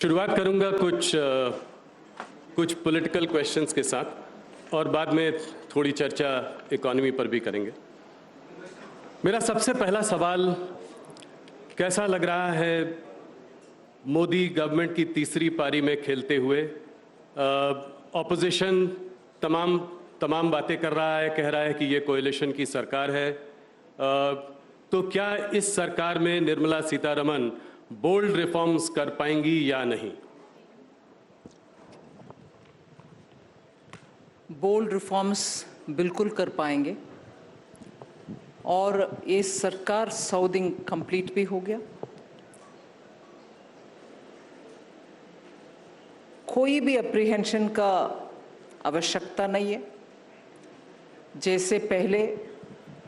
शुरुआत करूंगा कुछ पॉलिटिकल क्वेश्चंस के साथ और बाद में थोड़ी चर्चा इकोनॉमी पर भी करेंगे। मेरा सबसे पहला सवाल, कैसा लग रहा है मोदी गवर्नमेंट की तीसरी पारी में खेलते हुए? ऑपोजिशन तमाम बातें कर रहा है, कह रहा है कि ये कोएलिशन की सरकार है। तो क्या इस सरकार में निर्मला सीतारमन बोल्ड रिफॉर्म्स कर पाएंगी या नहीं? बोल्ड रिफॉर्म्स बिल्कुल कर पाएंगे और ये सरकार 100 दिन कंप्लीट भी हो गया। कोई भी अप्रीहेंशन का आवश्यकता नहीं है। जैसे पहले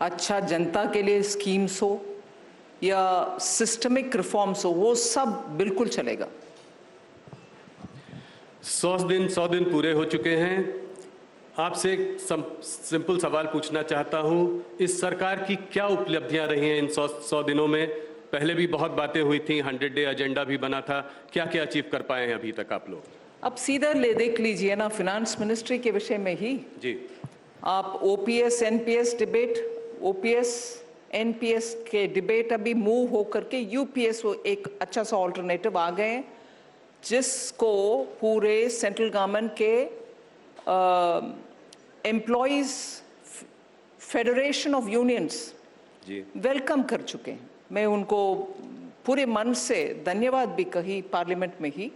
अच्छा जनता के लिए स्कीम्स हो या सिस्टमिक रिफॉर्म्स हो, वो सब बिल्कुल चलेगा। 100 दिन पूरे हो चुके हैं। आपसे एक सिंपल सवाल पूछना चाहता हूं, इस सरकार की क्या उपलब्धियां रही हैं इन 100 दिनों में? पहले भी बहुत बातें हुई थी, 100 डे एजेंडा भी बना था, क्या क्या अचीव कर पाए हैं अभी तक आप लोग? अब सीधा देख लीजिए ना, फिनांस मिनिस्ट्री के विषय में ही जी। आप OPS NPS debate, OPS NPS के डिबेट अभी मूव होकर के यूपीएस वो एक अच्छा सा ऑल्टरनेटिव आ गए हैं, जिसको पूरे सेंट्रल गवर्नमेंट के employees federation of unions welcome कर चुके हैं। मैं उनको पूरे मन से धन्यवाद भी कही पार्लियामेंट में ही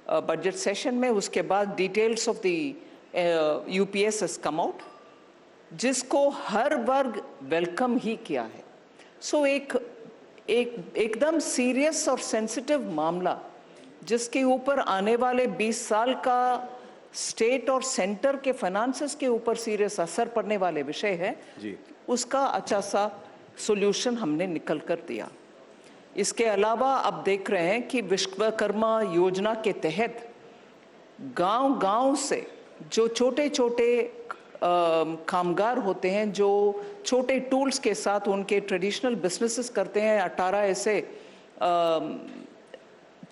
बजट सेशन में। उसके बाद details of the UPS has come out, जिसको हर वर्ग वेलकम ही किया है। सो एकदम सीरियस और सेंसिटिव मामला, जिसके ऊपर आने वाले 20 साल का स्टेट और सेंटर के फाइनेंसेस के ऊपर सीरियस असर पड़ने वाले विषय है जी। उसका अच्छा सा सॉल्यूशन हमने निकल कर दिया। इसके अलावा अब देख रहे हैं कि विश्वकर्मा योजना के तहत गांव-गांव से जो छोटे-छोटे कामगार होते हैं, जो छोटे टूल्स के साथ उनके ट्रेडिशनल बिजनेसेस करते हैं, 18 ऐसे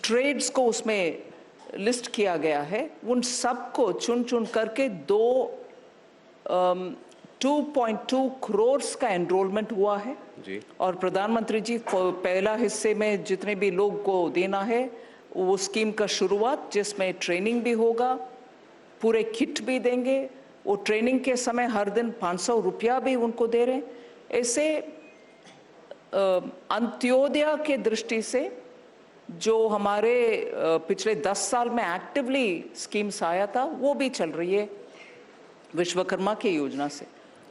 ट्रेड्स को उसमें लिस्ट किया गया है। उन सबको चुन करके 2.2 करोड़ का एनरोलमेंट हुआ है जी। और प्रधानमंत्री जी पहला हिस्से में जितने भी लोग को देना है वो स्कीम का शुरुआत, जिसमें ट्रेनिंग भी होगा, पूरे किट भी देंगे। वो ट्रेनिंग के समय हर दिन 500 रुपया भी उनको दे रहे हैं। ऐसे अंत्योदय के दृष्टि से जो हमारे पिछले 10 साल में एक्टिवली स्कीम्स आया था, वो भी चल रही है विश्वकर्मा की योजना से।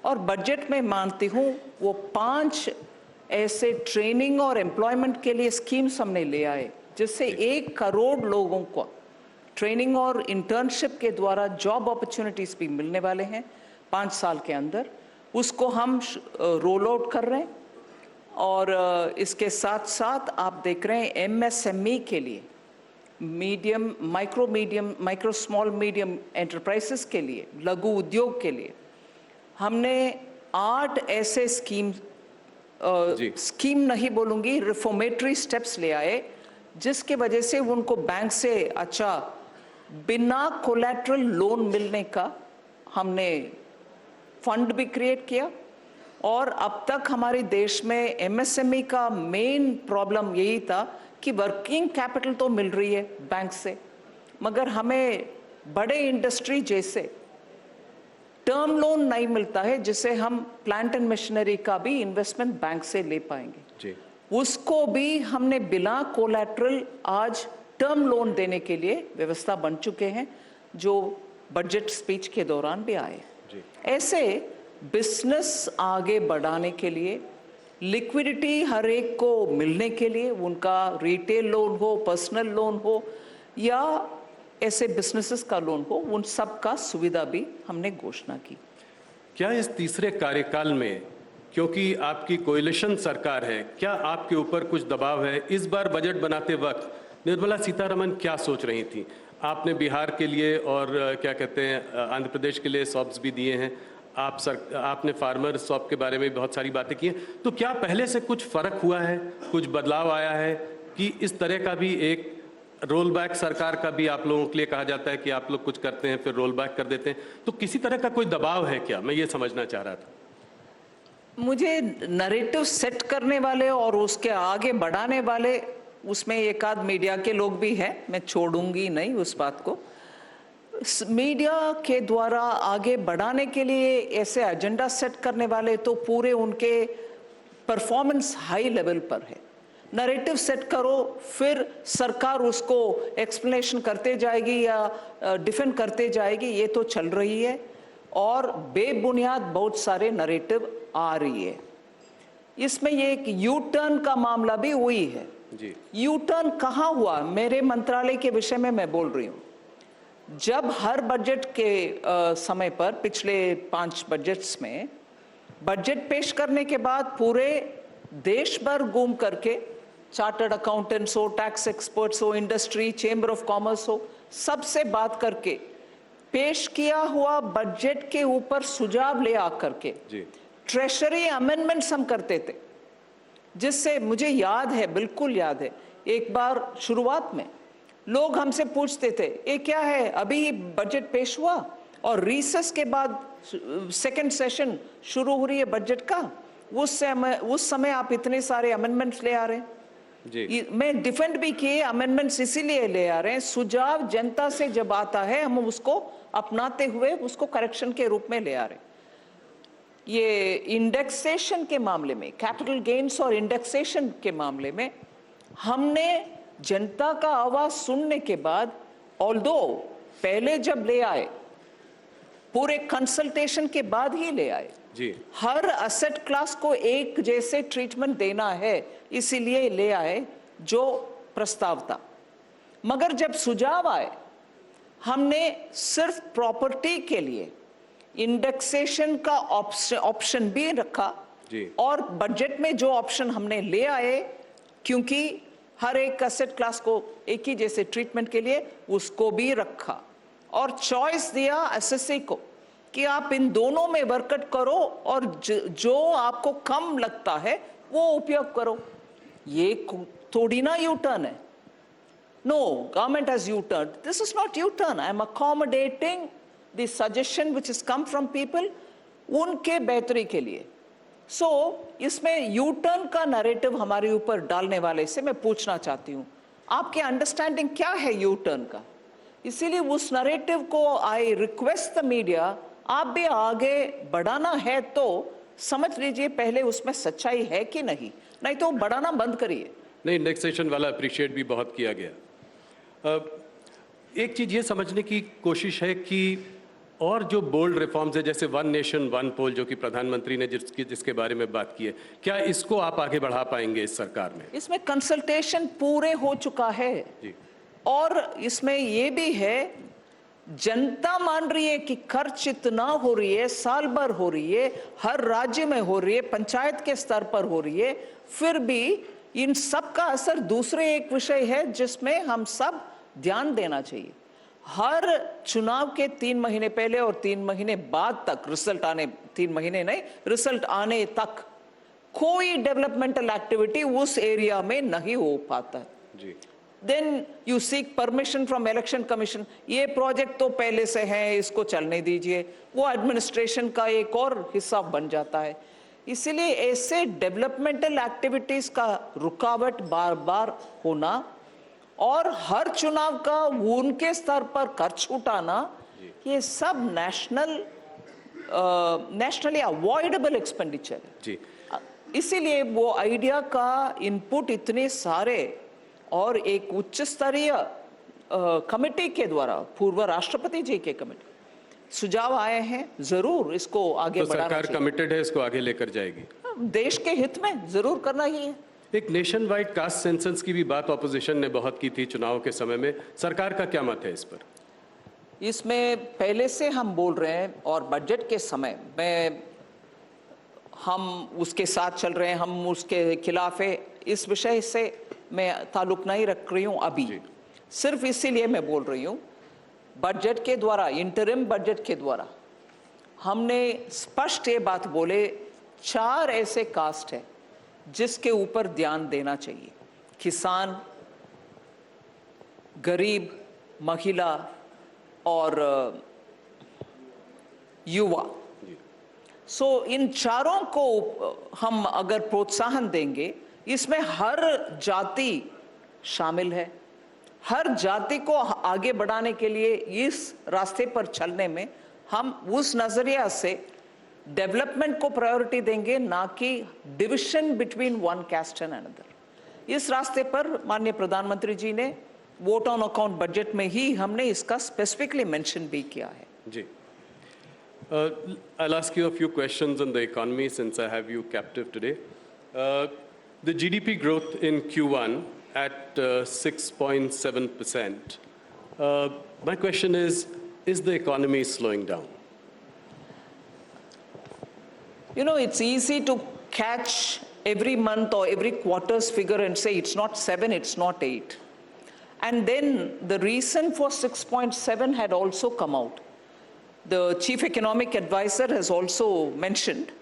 और बजट में मानती हूँ वो 5 ऐसे ट्रेनिंग और एम्प्लॉयमेंट के लिए स्कीम्स हमने ले आए, जिससे 1 करोड़ लोगों को ट्रेनिंग और इंटर्नशिप के द्वारा जॉब अपॉर्चुनिटीज भी मिलने वाले हैं 5 साल के अंदर। उसको हम रोल आउट कर रहे हैं। और इसके साथ साथ आप देख रहे हैं एमएसएमई के लिए, माइक्रो स्मॉल मीडियम एंटरप्राइजेस के लिए, लघु उद्योग के लिए हमने 8 ऐसे स्कीम नहीं बोलूंगी, रिफॉर्मेटरी स्टेप्स ले आए, जिसके वजह से उनको बैंक से अच्छा बिना कोलैटरल लोन मिलने का हमने फंड भी क्रिएट किया। और अब तक हमारे देश में एमएसएमई का मेन प्रॉब्लम यही था कि वर्किंग कैपिटल तो मिल रही है बैंक से, मगर हमें बड़े इंडस्ट्री जैसे टर्म लोन नहीं मिलता है, जिसे हम प्लांट एंड मशीनरी का भी इन्वेस्टमेंट बैंक से ले पाएंगे जी। उसको भी हमने बिना कोलैटरल आज टर्म लोन देने के लिए व्यवस्था बन चुके हैं, जो बजट स्पीच के दौरान भी आए जी। ऐसे बिजनेस आगे बढ़ाने के लिए, लिक्विडिटी हर एक को मिलने के लिए, उनका रिटेल लोन हो, पर्सनल लोन हो या ऐसे बिजनेसेस का लोन हो, उन सब का सुविधा भी हमने घोषणा की। क्या इस तीसरे कार्यकाल में, क्योंकि आपकी कोएलिशन सरकार है, क्या आपके ऊपर कुछ दबाव है? इस बार बजट बनाते वक्त निर्मला सीतारमन क्या सोच रही थी? आपने बिहार के लिए और क्या कहते हैं आंध्र प्रदेश के लिए सॉप्स भी दिए हैं, आपने फार्मर शॉप के बारे में बहुत सारी बातें की हैं। तो क्या पहले से कुछ फर्क हुआ है, कुछ बदलाव आया है कि इस तरह का भी एक रोल बैक सरकार का भी आप लोगों के लिए कहा जाता है कि आप लोग कुछ करते हैं फिर रोल बैक कर देते हैं, तो किसी तरह का कोई दबाव है क्या? मैं ये समझना चाह रहा था। मुझे नैरेटिव सेट करने वाले और उसके आगे बढ़ाने वाले, उसमें एक आध मीडिया के लोग भी हैं, मैं छोड़ूंगी नहीं उस बात को। मीडिया के द्वारा आगे बढ़ाने के लिए ऐसे एजेंडा सेट करने वाले तो पूरे उनके परफॉर्मेंस हाई लेवल पर है। नैरेटिव सेट करो, फिर सरकार उसको एक्सप्लेनेशन करते जाएगी या डिफेंड करते जाएगी, ये तो चल रही है और बेबुनियाद बहुत सारे नैरेटिव आ रही है। इसमें ये एक यू टर्न का मामला भी हुई है जी। यू टर्न कहाँ हुआ? मेरे मंत्रालय के विषय में मैं बोल रही हूँ। जब हर बजट के समय पर पिछले 5 बजट्स में बजट पेश करने के बाद पूरे देश भर घूम करके चार्टर्ड अकाउंटेंट्स हो, टैक्स एक्सपर्ट्स हो, इंडस्ट्री, चेंबर ऑफ कॉमर्स हो, सबसे बात करके पेश किया हुआ बजट के ऊपर सुझाव ले आकर के ट्रेशरी अमेंडमेंट्स हम करते थे, जिससे मुझे याद है, बिल्कुल याद है, एक बार शुरुआत में लोग हमसे पूछते थे ये क्या है, अभी बजट पेश हुआ और रिसेस के बाद सेकंड सेशन शुरू हो रही है बजट का, उस समय आप इतने सारे अमेंडमेंट्स ले आ रहे हैं। जी। मैं डिफेंड भी किए, अमेंडमेंट्स इसीलिए ले आ रहे हैं, सुझाव जनता से जब आता है हम उसको अपनाते हुए उसको करेक्शन के रूप में ले आ रहे हैं। ये इंडेक्सेशन के मामले में, कैपिटल गेन्स और इंडेक्सेशन के मामले में हमने जनता का आवाज सुनने के बाद, ऑल्दो पहले जब ले आए पूरे कंसल्टेशन के बाद ही ले आए जी, हर असेट क्लास को एक जैसे ट्रीटमेंट देना है इसीलिए ले आए जो प्रस्ताव था। मगर जब सुझाव आए, हमने सिर्फ प्रॉपर्टी के लिए इंडेक्सेशन का ऑप्शन भी रखा जी। और बजट में जो ऑप्शन हमने ले आए, क्योंकि हर एक एसेट क्लास को एक ही जैसे ट्रीटमेंट के लिए उसको भी रखा और चॉइस दिया एसएससी को कि आप इन दोनों में वर्कआउट करो और जो आपको कम लगता है वो उपयोग करो। ये थोड़ी ना यू टर्न है। No, government has U turn, this is not U turn, I am accommodating the suggestion which is come from people, उनके बेहतरी के लिए। इसमें यू टर्न का नैरेटिव हमारे ऊपर डालने वाले से मैं पूछना चाहती हूँ, आपके अंडरस्टैंडिंग क्या है यू टर्न का? इसीलिए उस नैरेटिव को आई रिक्वेस्ट द मीडिया, आप भी आगे बढ़ाना है तो समझ लीजिए पहले उसमें सच्चाई है कि नहीं तो बढ़ाना बंद करिए। नहीं, इंडेक्सेशन वाला अप्रिशिएट भी बहुत किया गया। एक चीज ये समझने की कोशिश है कि और जो बोल्ड रिफॉर्म्स है, जैसे वन नेशन वन पोल जो कि प्रधानमंत्री ने जिसके बारे में बात की है, क्या इसको आप आगे बढ़ा पाएंगे इस सरकार में? इसमें कंसल्टेशन पूरे हो चुका है जी। और इसमें ये भी है, जनता मान रही है कि खर्च इतना हो रही है, साल भर हो रही है, हर राज्य में हो रही है, पंचायत के स्तर पर हो रही है, फिर भी इन सब का असर दूसरे एक विषय है जिसमें हम सब ध्यान देना चाहिए। हर चुनाव के 3 महीने पहले और 3 महीने बाद तक रिजल्ट आने, 3 महीने नहीं, रिजल्ट आने तक कोई डेवलपमेंटल एक्टिविटी उस एरिया में नहीं हो पाता है जी। Then you seek permission from election commission, ये प्रोजेक्ट तो पहले से है, इसको चलने दीजिए, वो एडमिनिस्ट्रेशन का एक और हिस्सा बन जाता है। इसीलिए ऐसे डेवलपमेंटल एक्टिविटीज का रुकावट बार बार होना और हर चुनाव का उनके स्तर पर खर्च उठाना, ये सब नेशनली अवॉइडेबल एक्सपेंडिचर है जी। इसीलिए वो आइडिया का इनपुट इतने सारे और एक उच्च स्तरीय कमेटी के द्वारा, पूर्व राष्ट्रपति जी के कमेटी सुझाव आए हैं, जरूर इसको आगे बढ़ाना चाहिए। सरकार कमिटेड है, इसको आगे लेकर जाएगी, देश के हित में जरूर करना ही है। एक नेशन वाइड कास्ट सेंसस की भी बात ऑपोजिशन ने बहुत की थी चुनाव के समय में, सरकार का क्या मत है इस पर? इसमें पहले से हम बोल रहे हैं और बजट के समय में हम उसके साथ चल रहे हैं, हम उसके खिलाफ है, इस विषय से मैं ताल्लुक नहीं रख रही हूं अभी, सिर्फ इसीलिए मैं बोल रही हूं बजट के द्वारा, इंटरिम बजट के द्वारा हमने स्पष्ट ये बात बोले, 4 ऐसे कास्ट है जिसके ऊपर ध्यान देना चाहिए। किसान, गरीब, महिला और युवा। सो इन चारों को हम अगर प्रोत्साहन देंगे, इसमें हर जाति शामिल है। हर जाति को आगे बढ़ाने के लिए इस रास्ते पर चलने में हम उस नजरिया से डेवलपमेंट को प्रायोरिटी देंगे, ना कि division between one cast and another. इस रास्ते पर माननीय प्रधानमंत्री जी ने वोट ऑन अकाउंट बजट में ही हमने इसका स्पेसिफिकली मेंशन भी किया है। जी, I'll ask you a few questions on the economy since I have you captive today. The GDP growth in Q1 at 6.7%. My question is the economy slowing down? You know, it's easy to catch every month or every quarter's figure and say it's not 7, it's not 8. And then the reason for 6.7 had also come out. The chief economic advisor has also mentioned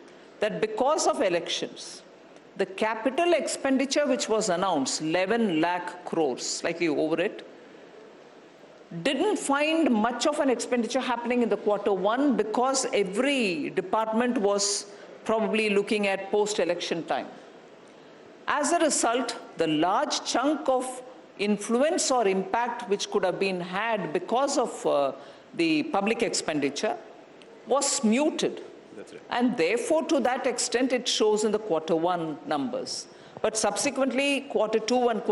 that because of elections, the capital expenditure which was announced, 11 lakh crores, slightly over it, didn't find much of an expenditure happening in the Q1 because every department was probably looking at post-election time. As a result, the large chunk of influence or impact which could have been had because of the public expenditure was muted. That's right. And therefore, to that extent, it shows in the Q1 numbers. But subsequently, Q2 and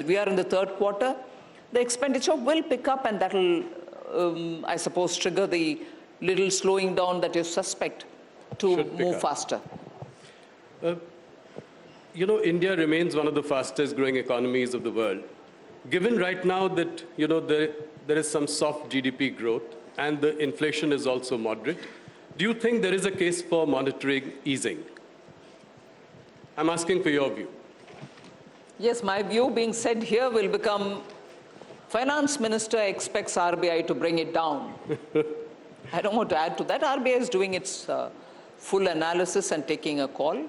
we are in the third quarter, the expenditure will pick up, and that will, I suppose, trigger the little slowing down that you suspect to move faster. You know, India remains one of the fastest growing economies of the world. Given right now that, you know, there is some soft GDP growth and the inflation is also moderate, do you think there is a case for monetary easing? I'm asking for your view. Yes, my view being said here will become, Finance Minister expects RBI to bring it down. I don't want to add to that. RBI is doing its full analysis and taking a call.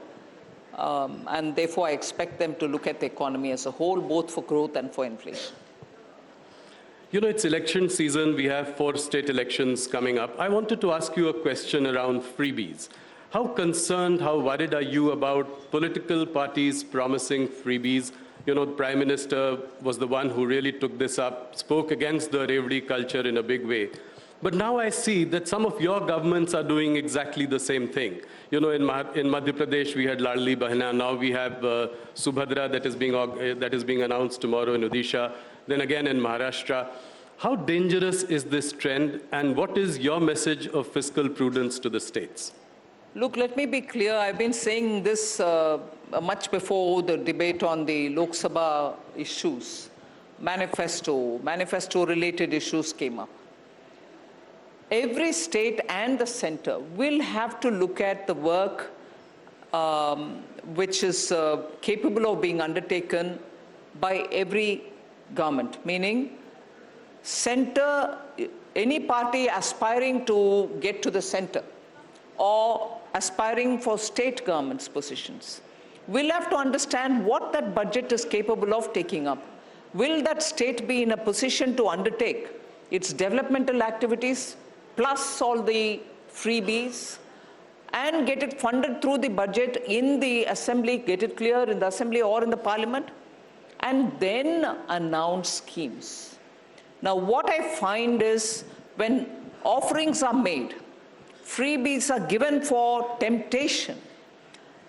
And therefore, I expect them to look at the economy as a whole, both for growth and for inflation. You know, it's election season. We have 4 state elections coming up. I wanted to ask you a question around freebies. How concerned, how worried are you about political parties promising freebies? You know, the Prime Minister was the one who really took this up, spoke against the Revdi culture in a big way. But now I see that some of your governments are doing exactly the same thing. You know, in Madhya Pradesh, we had Ladli Bahna. Now we have Subhadra that is being announced tomorrow in Odisha. Then again in Maharashtra. How dangerous is this trend, and what is your message of fiscal prudence to the states? Look, let me be clear. I've been saying this much before the debate on the Lok Sabha issues. Manifesto-related issues came up. Every state and the center will have to look at the work which is capable of being undertaken by every government, meaning center, any party aspiring to get to the center or aspiring for state government's positions will have to understand what that budget is capable of taking up. Will that state be in a position to undertake its developmental activities plus all the freebies and get it funded through the budget in the assembly, get it clear in the assembly or in the parliament, and then announce schemes. Now, what I find is when offerings are made, freebies are given for temptation,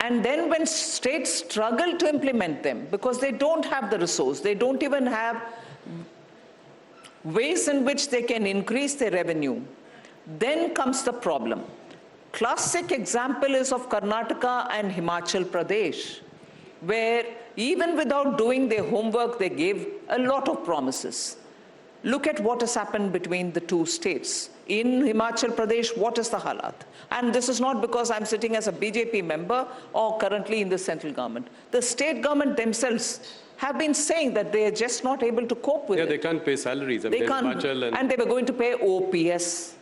and then when states struggle to implement them because they don't have the resource, they don't even have ways in which they can increase their revenue, then comes the problem. Classic example is of Karnataka and Himachal Pradesh, where even without doing their homework, they gave a lot of promises. Look at what has happened between the two states. In Himachal Pradesh, what is the halat? And this is not because I'm sitting as a BJP member or currently in the central government. The state government themselves have been saying that they are just not able to cope with it. Yeah, they can't pay salaries. They can't, and they were going to pay OPS.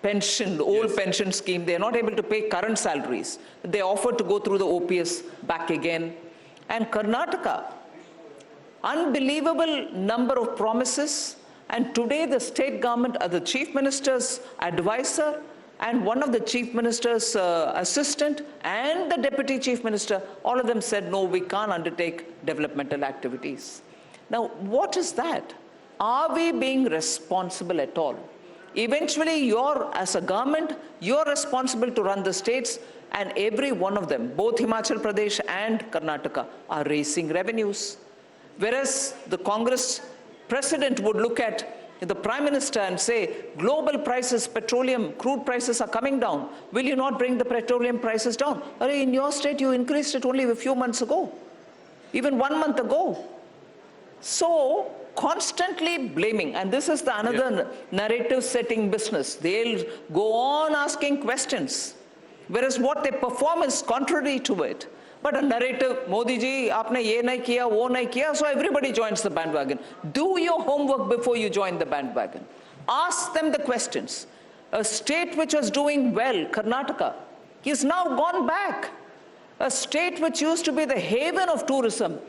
Pension, old pension scheme, they're not able to pay current salaries. They offered to go through the OPS back again. And Karnataka, Unbelievable number of promises. And today the state government, the chief minister's advisor and one of the chief minister's assistant and the deputy chief minister, all of them said, no, we can't undertake developmental activities. Now, what is that? Are we being responsible at all? Eventually, as a government, you're responsible to run the states, and every one of them, both Himachal Pradesh and Karnataka, are raising revenues. Whereas the Congress president would look at the prime minister and say, global prices, petroleum, crude prices are coming down. Will you not bring the petroleum prices down? In your state, you increased it only a few months ago, even 1 month ago. So, constantly blaming, and this is another narrative setting business. They'll go on asking questions, whereas what they perform is contrary to it. But a narrative, Modi ji, aapne ye nahi kiya, wo nahi kiya, so everybody joins the bandwagon. Do your homework before you join the bandwagon. Ask them the questions. A state which was doing well, Karnataka, is now gone back. A state which used to be the haven of tourism,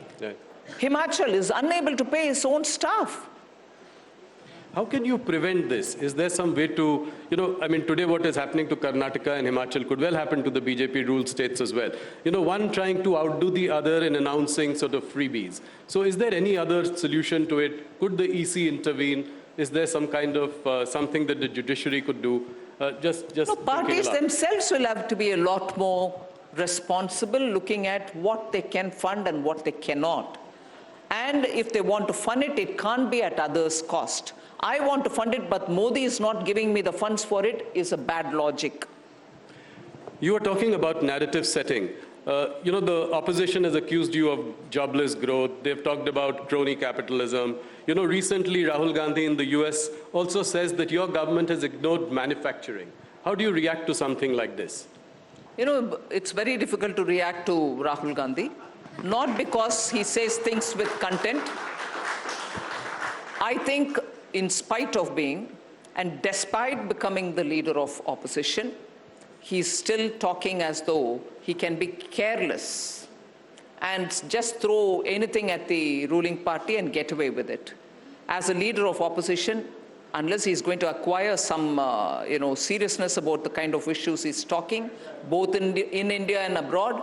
Himachal, is unable to pay its own staff. How can you prevent this? Is there some way to, today what is happening to Karnataka and Himachal could well happen to the BJP-ruled states as well. One trying to outdo the other in announcing sort of freebies. So is there any other solution to it? Could the EC intervene? Is there some kind of something that the judiciary could do? Parties themselves will have to be a lot more responsible, looking at what they can fund and what they cannot. And if they want to fund it, it can't be at others' cost. I want to fund it, but Modi is not giving me the funds for it, is a bad logic. You were talking about narrative setting. The opposition has accused you of jobless growth. They've talked about crony capitalism. Recently Rahul Gandhi in the US also says that your government has ignored manufacturing. How do you react to something like this? It's very difficult to react to Rahul Gandhi, not because he says things with content. I think in spite of being, and despite becoming the leader of opposition, he's still talking as though he can be careless and just throw anything at the ruling party and get away with it. As a leader of opposition, unless he's going to acquire some, seriousness about the kind of issues he's talking, both in India and abroad,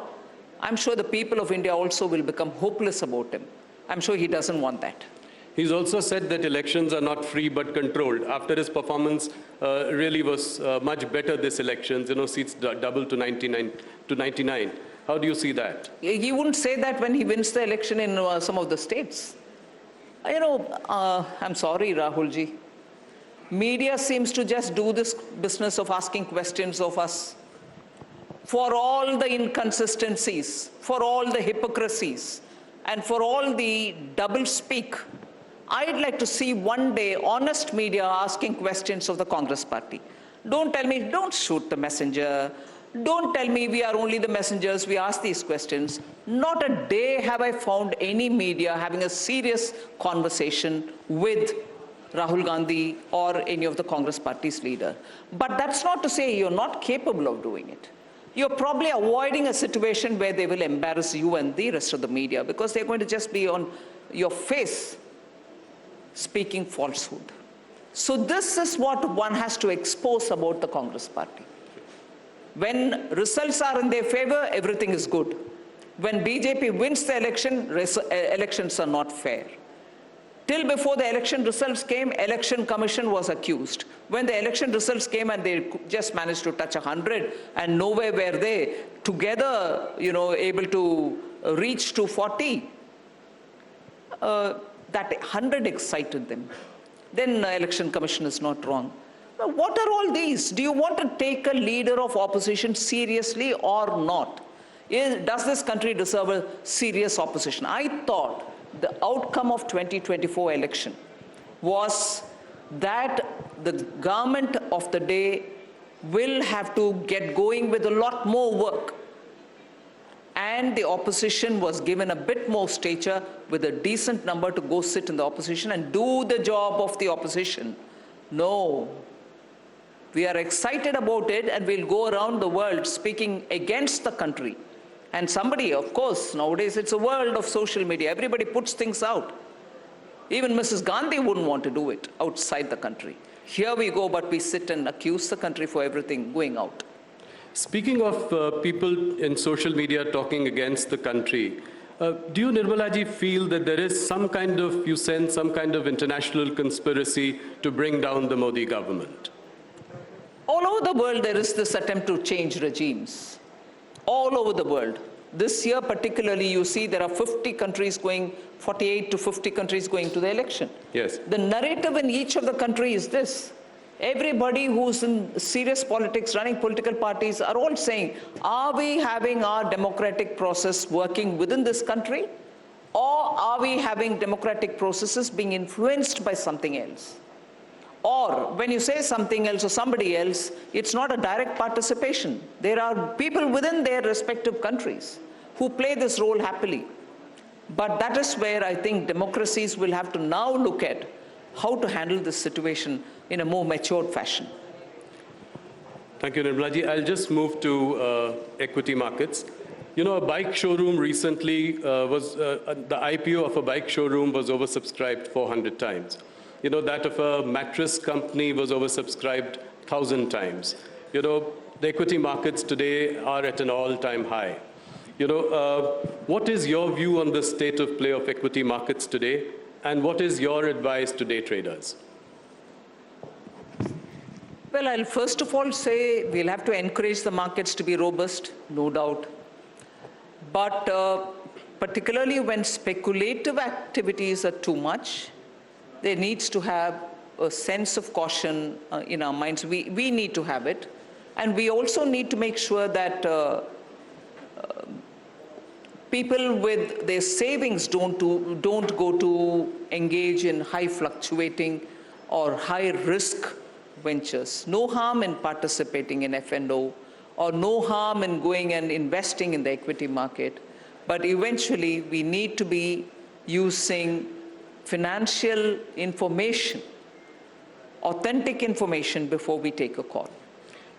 I'm sure the people of India also will become hopeless about him. I'm sure he doesn't want that. He's also said that elections are not free but controlled. After his performance really was much better this elections, seats doubled to 99. How do you see that? He wouldn't say that when he wins the election in some of the states. I'm sorry, Rahul ji. Media seems to just do this business of asking questions of us. For all the inconsistencies, for all the hypocrisies, and for all the double-speak, I'd like to see one day honest media asking questions of the Congress party. Don't tell me, don't shoot the messenger. Don't tell me we are only the messengers, we ask these questions. Not a day have I found any media having a serious conversation with Rahul Gandhi or any of the Congress party's leader. But that's not to say you're not capable of doing it. You're probably avoiding a situation where they will embarrass you and the rest of the media because they're going to just be on your face speaking falsehood. So this is what one has to expose about the Congress party. When results are in their favor, everything is good. When BJP wins the election, elections are not fair. Till before the election results came, Election Commission was accused. When the election results came and they just managed to touch 100 and nowhere were they together, able to reach 240, that 100 excited them. Then Election Commission is not wrong. Now, what are all these? Do you want to take a leader of opposition seriously or not? Does this country deserve a serious opposition? I thought the outcome of 2024 election was that the government of the day will have to get going with a lot more work. And the opposition was given a bit more stature with a decent number to go sit in the opposition and do the job of the opposition. No. We are excited about it and we'll go around the world speaking against the country. And somebody, of course, nowadays it's a world of social media. Everybody puts things out. Even Mrs. Gandhi wouldn't want to do it outside the country. Here we go, but we sit and accuse the country for everything going out. Speaking of people in social media talking against the country, do you, Nirmala ji, feel that there is some kind of, you sense some kind of international conspiracy to bring down the Modi government? All over the world, there is this attempt to change regimes. All over the world. This year particularly, you see there are 50 countries going, 48 to 50 countries going to the election. Yes. The narrative in each of the countries is this. Everybody who's in serious politics, running political parties, are all saying, are we having our democratic process working within this country? Or are we having democratic processes being influenced by something else? Or when you say something else or somebody else, it's not a direct participation. There are people within their respective countries who play this role happily. But that is where I think democracies will have to now look at how to handle this situation in a more matured fashion. Thank you, Nirmala ji. I'll just move to equity markets. You know, a bike showroom recently the IPO of a bike showroom was oversubscribed 400 times. You know, that of a mattress company was oversubscribed 1,000 times. You know, the equity markets today are at an all-time high. You know, what is your view on the state of play of equity markets today, and what is your advice to day traders? Well, I'll first of all say we'll have to encourage the markets to be robust, no doubt. But particularly when speculative activities are too much, there needs to have a sense of caution in our minds. We need to have it. And we also need to make sure that people with their savings don't go to engage in high fluctuating or high risk ventures. No harm in participating in F&O, or no harm in going and investing in the equity market. But eventually, we need to be using financial information, authentic information, before we take a call.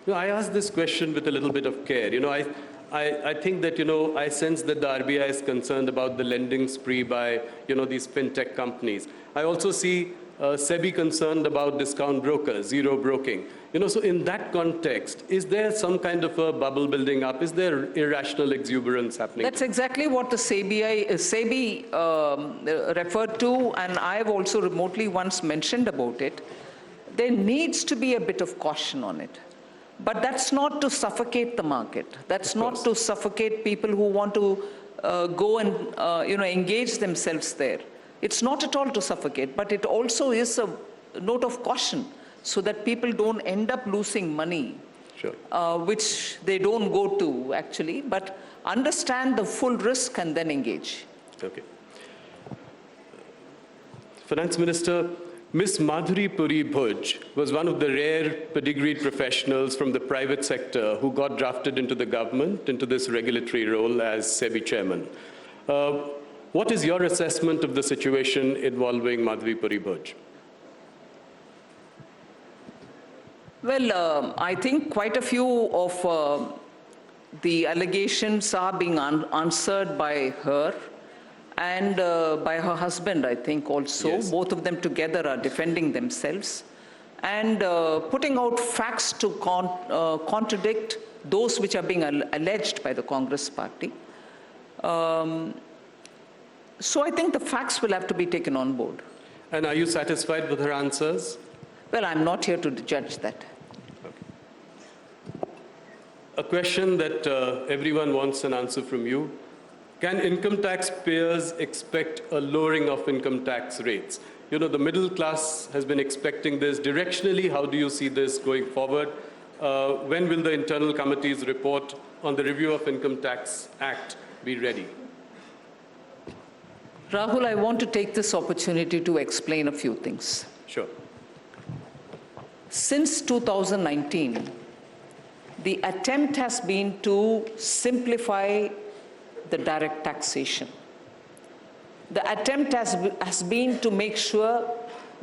You know, I asked this question with a little bit of care. You know, I think that, you know, I sense that the RBI is concerned about the lending spree by, you know, these fintech companies. I also see SEBI concerned about discount brokers, zero broking. You know, so in that context, is there some kind of a bubble building up? Is there irrational exuberance happening? That's exactly what the SEBI referred to, and I've also remotely once mentioned about it. There needs to be a bit of caution on it. But that's not to suffocate the market. That's not to suffocate people who want to go and engage themselves there. It's not at all to suffocate, but it also is a note of caution so that people don't end up losing money, sure, which they don't go to actually, but understand the full risk and then engage. Okay. Finance Minister, Ms. Madhuri Puri Bhuj was one of the rare pedigreed professionals from the private sector who got drafted into the government, into this regulatory role as SEBI chairman. What is your assessment of the situation involving Madhuri Puri Bhuj? Well, I think quite a few of the allegations are being answered by her and by her husband, I think also. Yes. Both of them together are defending themselves and putting out facts to contradict those which are being alleged by the Congress party. So I think the facts will have to be taken on board. And are you satisfied with her answers? Well, I'm not here to judge that. Okay. A question that everyone wants an answer from you. Can income tax payers expect a lowering of income tax rates? You know, the middle class has been expecting this. Directionally, how do you see this going forward? When will the internal committee's report on the review of Income Tax Act be ready? Rahul, I want to take this opportunity to explain a few things. Sure. Since 2019, the attempt has been to simplify the direct taxation. The attempt has been to make sure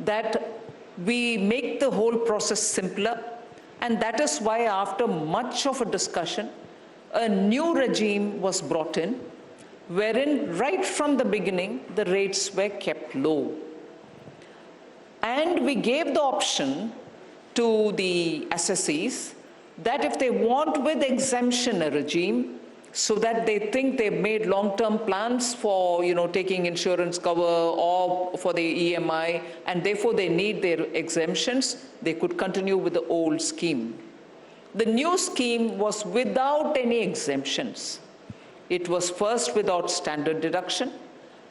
that we make the whole process simpler, and that is why after much of a discussion, a new regime was brought in, wherein right from the beginning, the rates were kept low. And we gave the option to the assessees that if they want with exemption a regime, so that they think they've made long-term plans for, taking insurance cover or for the EMI, and therefore they need their exemptions, they could continue with the old scheme. The new scheme was without any exemptions. It was first without standard deduction,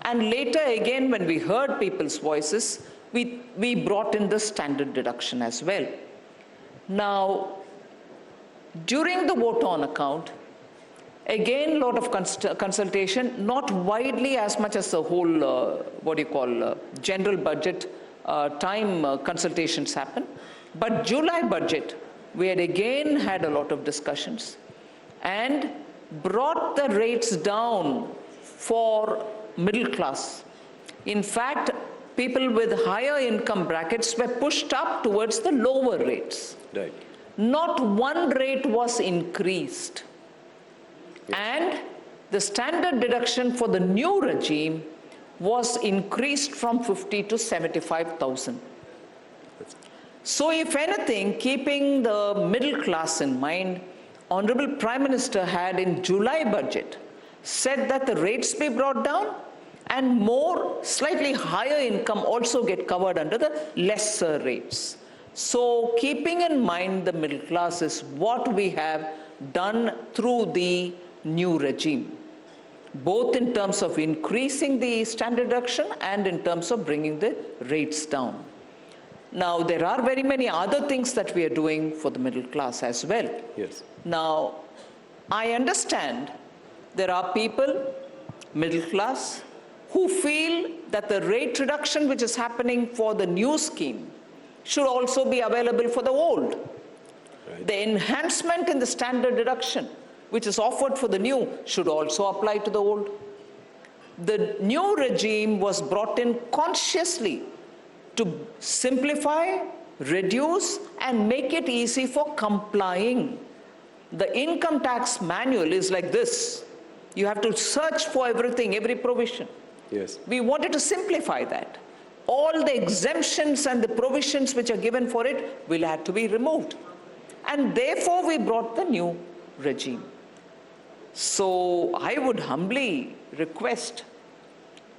and later again, when we heard people's voices, we brought in the standard deduction as well. Now, during the vote on account, again, a lot of consultation, not widely as much as the whole, general budget time consultations happen. But July budget, we had again had a lot of discussions and brought the rates down for middle class. In fact, people with higher income brackets were pushed up towards the lower rates. Right. Not one rate was increased. Yes. And the standard deduction for the new regime was increased from 50 to 75,000. So if anything, keeping the middle class in mind, Honorable Prime Minister had in July budget said that the rates be brought down and more slightly higher income also get covered under the lesser rates. So keeping in mind the middle class is what we have done through the new regime, both in terms of increasing the standard deduction and in terms of bringing the rates down. Now, there are very many other things that we are doing for the middle class as well. Yes. Now, I understand there are people, middle class, who feel that the rate reduction which is happening for the new scheme should also be available for the old. Right. The enhancement in the standard deduction which is offered for the new should also apply to the old. The new regime was brought in consciously to simplify, reduce, and make it easy for complying. The income tax manual is like this. You have to search for everything, every provision. Yes. We wanted to simplify that. All the exemptions and the provisions which are given for it will have to be removed. And therefore, we brought the new regime. So I would humbly request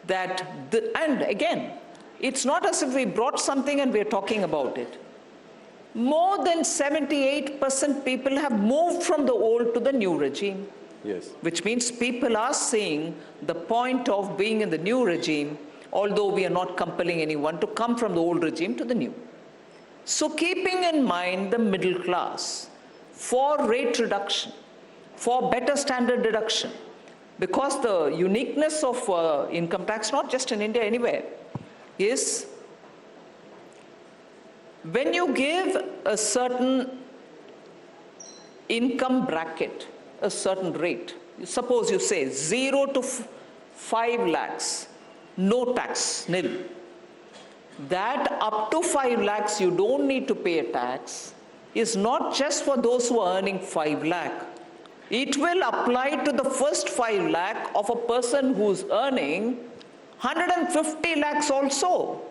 that, and again, it's not as if we brought something and we're talking about it. More than 78% people have moved from the old to the new regime. Yes. Which means people are seeing the point of being in the new regime, although we are not compelling anyone to come from the old regime to the new. So keeping in mind the middle class, for rate reduction, for better standard deduction, because the uniqueness of income tax, not just in India, anywhere, is when you give a certain income bracket, a certain rate, suppose you say 0 to 5 lakhs, no tax, nil. That up to 5 lakhs you don't need to pay a tax is not just for those who are earning 5 lakh. It will apply to the first 5 lakh of a person who's earning 150 lakhs also.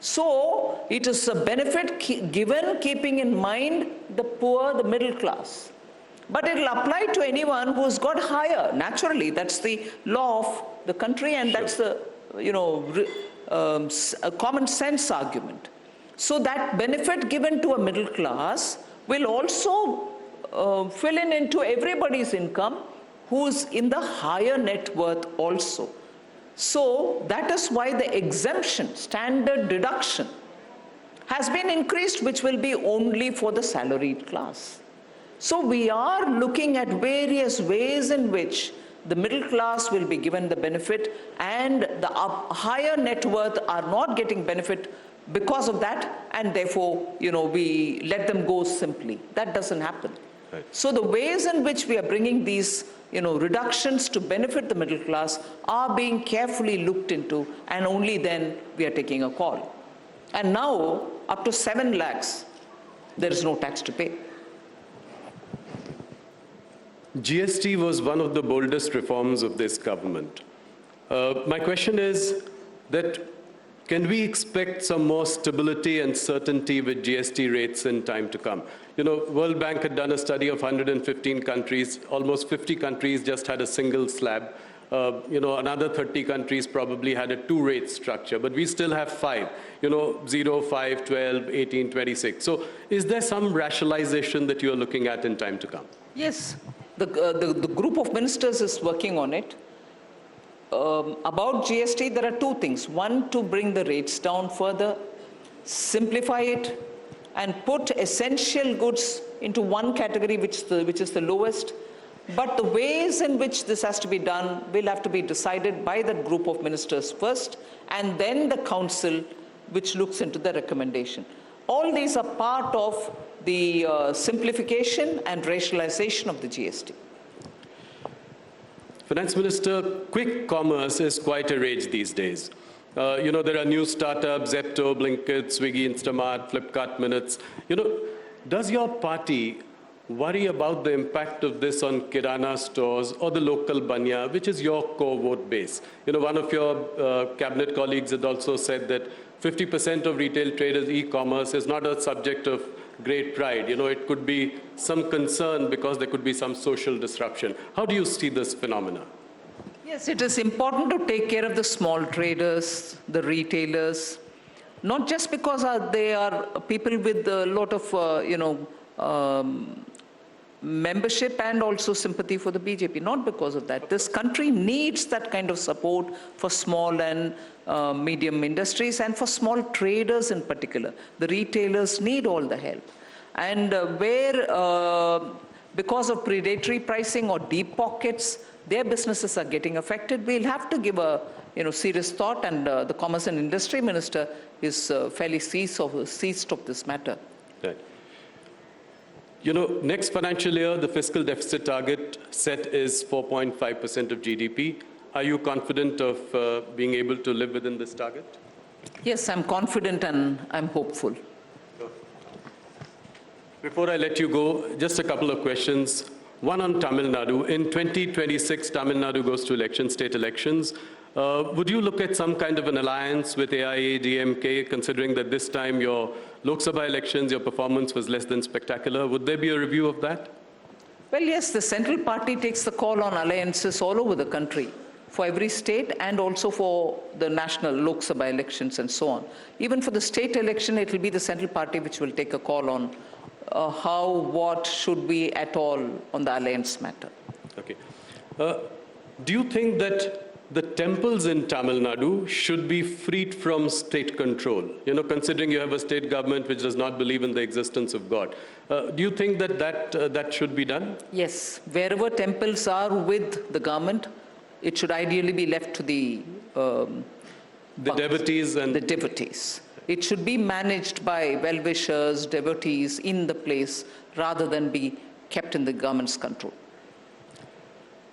So it is a benefit given keeping in mind the poor, the middle class. But it will apply to anyone who's got higher. Naturally, that's the law of the country, and that's the, a common sense argument. So that benefit given to a middle class will also fill in into everybody's income who's in the higher net worth also. So that is why the exemption, standard deduction, has been increased, which will be only for the salaried class. So we are looking at various ways in which the middle class will be given the benefit, and the higher net worth are not getting benefit because of that, and therefore, we let them go simply. That doesn't happen. Right. So the ways in which we are bringing these, reductions to benefit the middle class are being carefully looked into, and only then we are taking a call. And now, up to 7 lakhs, there is no tax to pay. GST was one of the boldest reforms of this government. My question is that, Can we expect some more stability and certainty with GST rates in time to come? You know, World Bank had done a study of 115 countries. Almost 50 countries just had a single slab. You know, another 30 countries probably had a two-rate structure, but we still have 5, you know, 0, 5, 12, 18, 26. So is there some rationalization that you're looking at in time to come? Yes, the group of ministers is working on it. About GST, there are two things. One, to bring the rates down further, simplify it, and put essential goods into one category, which is the lowest. But the ways in which this has to be done will have to be decided by that group of ministers first, and then the council, which looks into the recommendation. All these are part of the simplification and rationalization of the GST. Finance Minister, quick commerce is quite a rage these days. You know, there are new startups, Zepto, Blinkit, Swiggy, Instamart, Flipkart Minutes. You know, does your party worry about the impact of this on Kirana stores or the local banya, which is your core vote base? You know, one of your cabinet colleagues had also said that 50% of retail traders' e-commerce is not a subject of great pride. You know, it could be some concern because there could be some social disruption. How do you see this phenomena? Yes, it is important to take care of the small traders, the retailers, not just because they are people with a lot of, membership and also sympathy for the BJP, not because of that. This country needs that kind of support for small and medium industries and for small traders in particular. The retailers need all the help. And because of predatory pricing or deep pockets, their businesses are getting affected. We'll have to give a serious thought, and the Commerce and Industry Minister is fairly seized of this matter. Right. You know, next financial year, the fiscal deficit target set is 4.5% of GDP. Are you confident of being able to live within this target? Yes, I'm confident and I'm hopeful. Before I let you go, just a couple of questions. One on Tamil Nadu. In 2026, Tamil Nadu goes to state elections. Would you look at some kind of an alliance with AIA-DMK, considering that this time your Lok Sabha elections, your performance was less than spectacular? Would there be a review of that? Well, yes, the central party takes the call on alliances all over the country, for every state and also for the national Lok Sabha elections and so on. Even for the state election, it will be the central party which will take a call on what should be at all on the alliance matter. Okay. Do you think that the temples in Tamil Nadu should be freed from state control? You know, considering you have a state government which does not believe in the existence of God. Do you think that that should be done? Yes. Wherever temples are with the government, it should ideally be left to the devotees and the devotees. It should be managed by well-wishers, devotees in the place, rather than be kept in the government's control.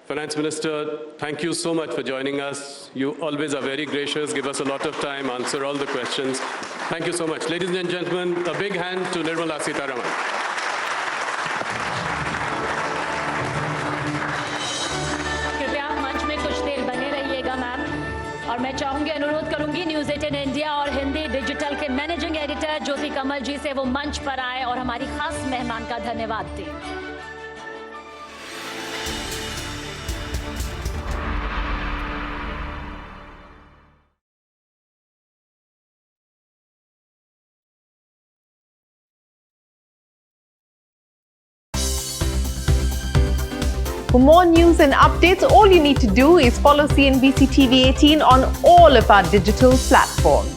Finance Minister, thank you so much for joining us. You always are very gracious, give us a lot of time, answer all the questions. Thank you so much. Ladies and gentlemen, a big hand to Nirmala Sitharaman. और मैं चाहूंगी, अनुरोध करूंगी news 18 India और Hindi digital के managing editor ज्योति कमल जी से वो मंच पर आए और हमारी खास मेहमान का धन्यवाद दें। For more news and updates, all you need to do is follow CNBC-TV18 on all of our digital platforms.